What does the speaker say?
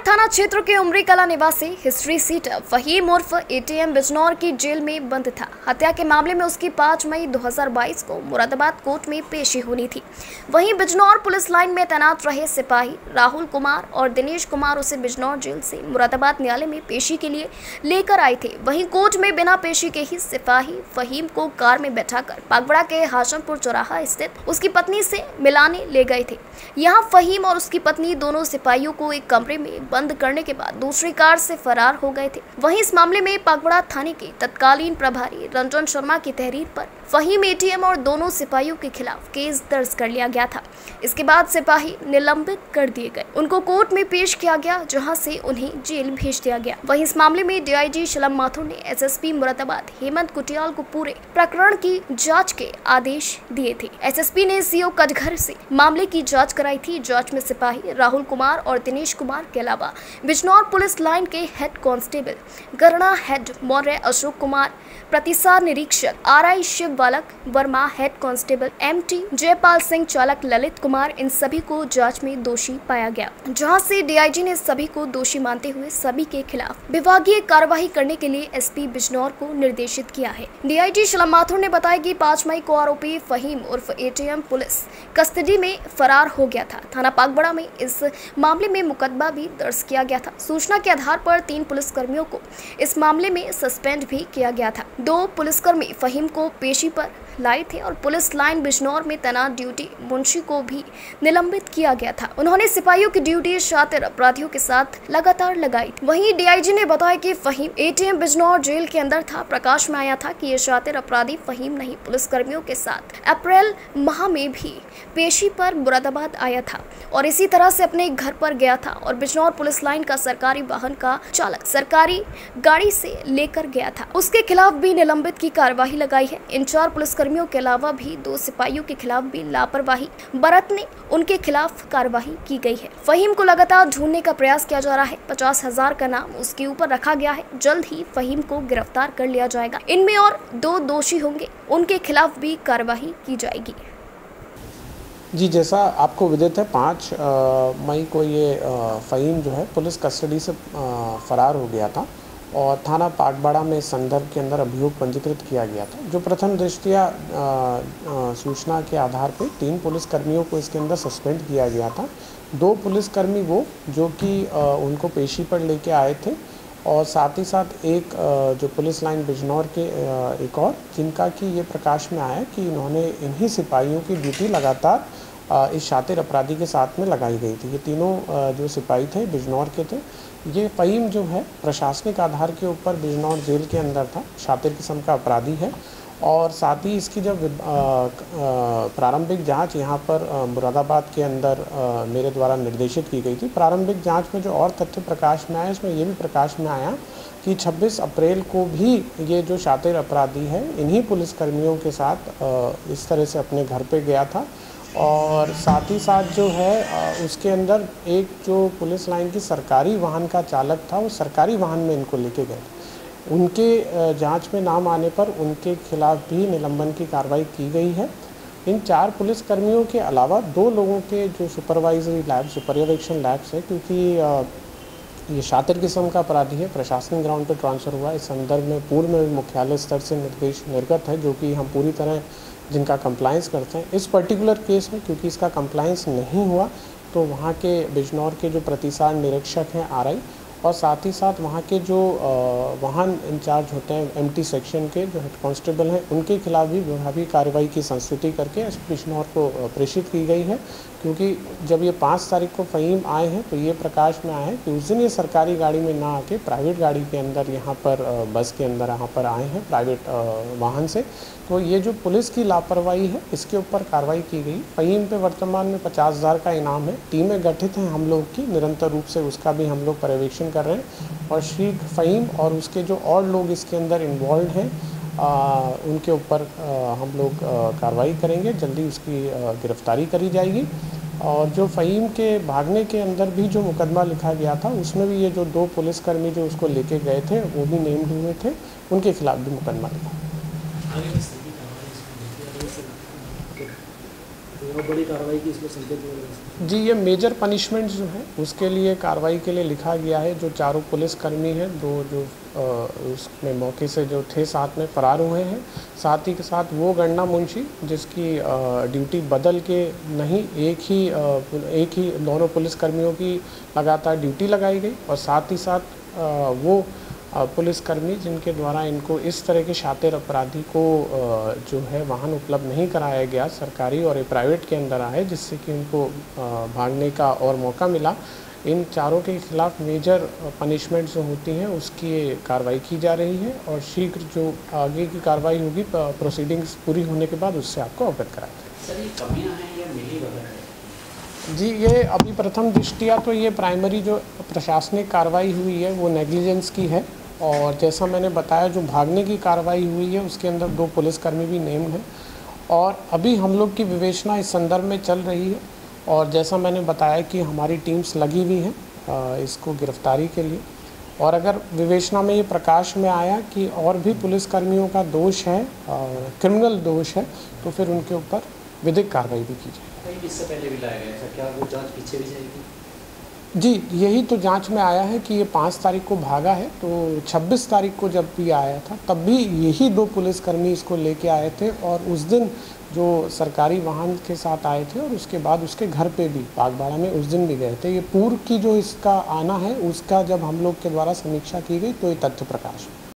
थाना क्षेत्र के उमरी कला निवासी हिस्ट्री सीटर फहीम उर्फ एटीएम बिजनौर की जेल में बंद था। हत्या के मामले में उसकी 5 मई 2022 को मुरादाबाद कोर्ट में पेशी होनी थी। वहीं बिजनौर पुलिस लाइन में तैनात रहे सिपाही राहुल कुमार और दिनेश कुमार उसे बिजनौर जेल से मुरादाबाद न्यायालय में पेशी के लिए लेकर आए थे। वहीं कोर्ट में बिना पेशी के ही सिपाही फहीम को कार में बैठाकर पागवड़ा के हाशमपुर चौराहा स्थित उसकी पत्नी से मिलाने ले गए थे। यहाँ फहीम और उसकी पत्नी दोनों सिपाहियों को एक कमरे में बंद करने के बाद दूसरी कार से फरार हो गए थे। वहीं इस मामले में पागवड़ा थाने के तत्कालीन प्रभारी रंजन शर्मा की तहरीर पर फहीम एटीएम और दोनों सिपाहियों के खिलाफ केस दर्ज कर लिया गया था। इसके बाद सिपाही निलंबित कर दिए गए। उनको कोर्ट में पेश किया गया, जहां से उन्हें जेल भेज दिया गया। वहीं इस मामले में डीआईजी शलम माथुर ने एसएसपी मुरादाबाद हेमंत कुटियाल को पूरे प्रकरण की जाँच के आदेश दिए थे। एसएसपी ने सीओ कटघर से मामले की जाँच कराई थी। जाँच में सिपाही राहुल कुमार और दिनेश कुमार के अलावा बिजनौर पुलिस लाइन के हेड कांस्टेबल गणना हेड मौर्य अशोक कुमार, प्रतिसार निरीक्षक RI Shiv Balak Verma, head constable MT Jaipal Singh, चालक ललित कुमार, इन सभी को जांच में दोषी पाया गया, जहां से डीआईजी ने सभी को दोषी मानते हुए सभी के खिलाफ विभागीय कार्यवाही करने के लिए एसपी बिजनौर को निर्देशित किया है। डीआईजी शलम माथुर ने बताया कि 5 मई को आरोपी फहीम उर्फ एटीएम पुलिस कस्टडी में फरार हो गया था। थाना पागवड़ा में इस मामले में मुकदमा भी दर्ज किया गया था। सूचना के आधार पर 3 पुलिसकर्मियों को इस मामले में सस्पेंड भी किया गया था। 2 पुलिसकर्मी फहीम को पेशी पर लाए थे और पुलिस लाइन बिजनौर में तैनात ड्यूटी मुंशी को भी निलंबित किया गया था। उन्होंने सिपाहियों की ड्यूटी शातिर अपराधियों के साथ लगातार लगाई थी। वहीं डीआईजी ने बताया कि फहीम एटीएम बिजनौर जेल के अंदर था। प्रकाश में आया था कि ये शातिर अपराधी फहीम नहीं, पुलिसकर्मियों के साथ अप्रैल माह में भी पेशी पर मुरादाबाद आया था और इसी तरह से अपने घर पर गया था और बिजनौर पुलिस लाइन का सरकारी वाहन का चालक सरकारी गाड़ी से लेकर गया था। उसके खिलाफ भी निलंबित की कार्यवाही लगाई है। इन 4 पुलिसकर्मियों के अलावा भी 2 सिपाहियों के खिलाफ भी लापरवाही बरतने उनके खिलाफ कार्यवाही की गई है। फहीम को लगातार ढूंढने का प्रयास किया जा रहा है। 50,000 का नाम उसके ऊपर रखा गया है। जल्द ही फहीम को गिरफ्तार कर लिया जाएगा। इनमें और 2 दोषी होंगे, उनके खिलाफ भी कार्यवाही की जाएगी। जी, जैसा आपको विदित है 5 मई को ये फहीम जो है पुलिस कस्टडी से फरार हो गया था और थाना पागवड़ा में संदर्भ के अंदर अभियोग पंजीकृत किया गया था। जो प्रथम दृष्टया सूचना के आधार पर 3 पुलिसकर्मियों को इसके अंदर सस्पेंड किया गया था। 2 पुलिसकर्मी वो जो कि उनको पेशी पर लेके आए थे और साथ ही साथ एक जो पुलिस लाइन बिजनौर के एक और जिनका कि ये प्रकाश में आया कि इन्होंने इन्हीं सिपाहियों की ड्यूटी लगातार इस शातिर अपराधी के साथ में लगाई गई थी। ये तीनों जो सिपाही थे बिजनौर के थे। ये फहीम जो है प्रशासनिक आधार के ऊपर बिजनौर जेल के अंदर था, शातिर किस्म का अपराधी है और साथ ही इसकी जब प्रारंभिक जांच यहाँ पर मुरादाबाद के अंदर मेरे द्वारा निर्देशित की गई थी। प्रारंभिक जांच में जो और तथ्य प्रकाश में आया इसमें ये भी प्रकाश में आया कि 26 अप्रैल को भी ये जो शातिर अपराधी है इन्हीं पुलिसकर्मियों के साथ इस तरह से अपने घर पे गया था और साथ ही साथ जो है उसके अंदर एक जो पुलिस लाइन की सरकारी वाहन का चालक था वो सरकारी वाहन में इनको लेके गए। उनके जांच में नाम आने पर उनके खिलाफ भी निलंबन की कार्रवाई की गई है। इन 4 पुलिसकर्मियों के अलावा 2 लोगों के जो सुपरवाइजरी लैब्स, पर्यवेक्षण लैब्स है, क्योंकि ये शातिर किस्म का अपराधी है, प्रशासनिक ग्राउंड पर ट्रांसफ़र हुआ। इस संदर्भ में पूर्व में मुख्यालय स्तर से निर्देश निर्गत है जो कि हम पूरी तरह जिनका कंप्लायंस करते हैं। इस पर्टिकुलर केस में क्योंकि इसका कंप्लायंस नहीं हुआ तो वहाँ के बिजनौर के जो प्रतिसार निरीक्षक हैं आरआई और साथ ही साथ वहाँ के जो वाहन इंचार्ज होते हैं एमटी सेक्शन के जो हेड कांस्टेबल हैं उनके खिलाफ भी विभागीय कार्रवाई की संस्तुति करके एसपी बिजनौर को प्रेषित की गई है। क्योंकि जब ये 5 तारीख को फहीम आए हैं तो ये प्रकाश में आया है कि उस दिन ये सरकारी गाड़ी में ना आके प्राइवेट गाड़ी के अंदर यहाँ पर बस के अंदर यहाँ पर आए हैं प्राइवेट वाहन से। तो ये जो पुलिस की लापरवाही है इसके ऊपर कार्रवाई की गई। फहीम पे वर्तमान में 50,000 का इनाम है। टीमें गठित हैं हम लोग की, निरंतर रूप से उसका भी हम लोग पर्यवेक्षण कर रहे हैं और श्री फहीम और उसके जो और लोग इसके अंदर इन्वॉल्व हैं उनके ऊपर हम लोग कार्रवाई करेंगे। जल्दी उसकी गिरफ्तारी करी जाएगी और जो फहीम के भागने के अंदर भी जो मुकदमा लिखा गया था उसमें भी ये जो 2 पुलिसकर्मी जो उसको लेके गए थे वो भी नेम्ड हुए थे, उनके खिलाफ भी मुकदमा लिखा। और बड़ी कार्रवाई की इसमें संकेत मिल रहे हैं? जी, ये मेजर पनिशमेंट जो है उसके लिए कार्रवाई के लिए लिखा गया है। जो चारों पुलिसकर्मी हैं, दो जो उसमें मौके से जो थे साथ में फरार हुए हैं, साथ ही के साथ वो गन्ना मुंशी जिसकी ड्यूटी बदल के नहीं, एक ही दोनों पुलिसकर्मियों की लगातार ड्यूटी लगाई गई, और साथ ही साथ वो पुलिसकर्मी जिनके द्वारा इनको इस तरह के शातिर अपराधी को जो है वाहन उपलब्ध नहीं कराया गया सरकारी और ये प्राइवेट के अंदर आए, जिससे कि उनको भागने का और मौका मिला। इन चारों के खिलाफ मेजर पनिशमेंट जो होती हैं उसकी कार्रवाई की जा रही है, और शीघ्र जो आगे की कार्रवाई होगी प्रोसीडिंग्स पूरी होने के बाद उससे आपको अवगत कराया जाएगा। सर, ये कमियां हैं या मिली भगत है? जी, ये अभी प्रथम दृष्टिया तो ये प्राइमरी जो प्रशासनिक कार्रवाई हुई है वो नेग्लिजेंस की है, और जैसा मैंने बताया जो भागने की कार्रवाई हुई है उसके अंदर 2 पुलिसकर्मी भी नेम्ड हैं, और अभी हम लोग की विवेचना इस संदर्भ में चल रही है। और जैसा मैंने बताया कि हमारी टीम्स लगी हुई हैं इसको गिरफ्तारी के लिए, और अगर विवेचना में ये प्रकाश में आया कि और भी पुलिसकर्मियों का दोष है, क्रिमिनल दोष है, तो फिर उनके ऊपर विधिक कार्रवाई भी की जाएगी। इससे पहले भी लाया गया था, क्या वो जांच पीछे भी जाएगी? जी, यही तो जांच में आया है कि ये 5 तारीख को भागा है, तो 26 तारीख को जब भी आया था तब भी यही 2 पुलिसकर्मी इसको लेके आए थे, और उस दिन जो सरकारी वाहन के साथ आए थे, और उसके बाद उसके घर पे भी बागबाड़ा में उस दिन भी गए थे। ये पूर्व की जो इसका आना है उसका जब हम लोग के द्वारा समीक्षा की गई तो ये तथ्य प्रकाश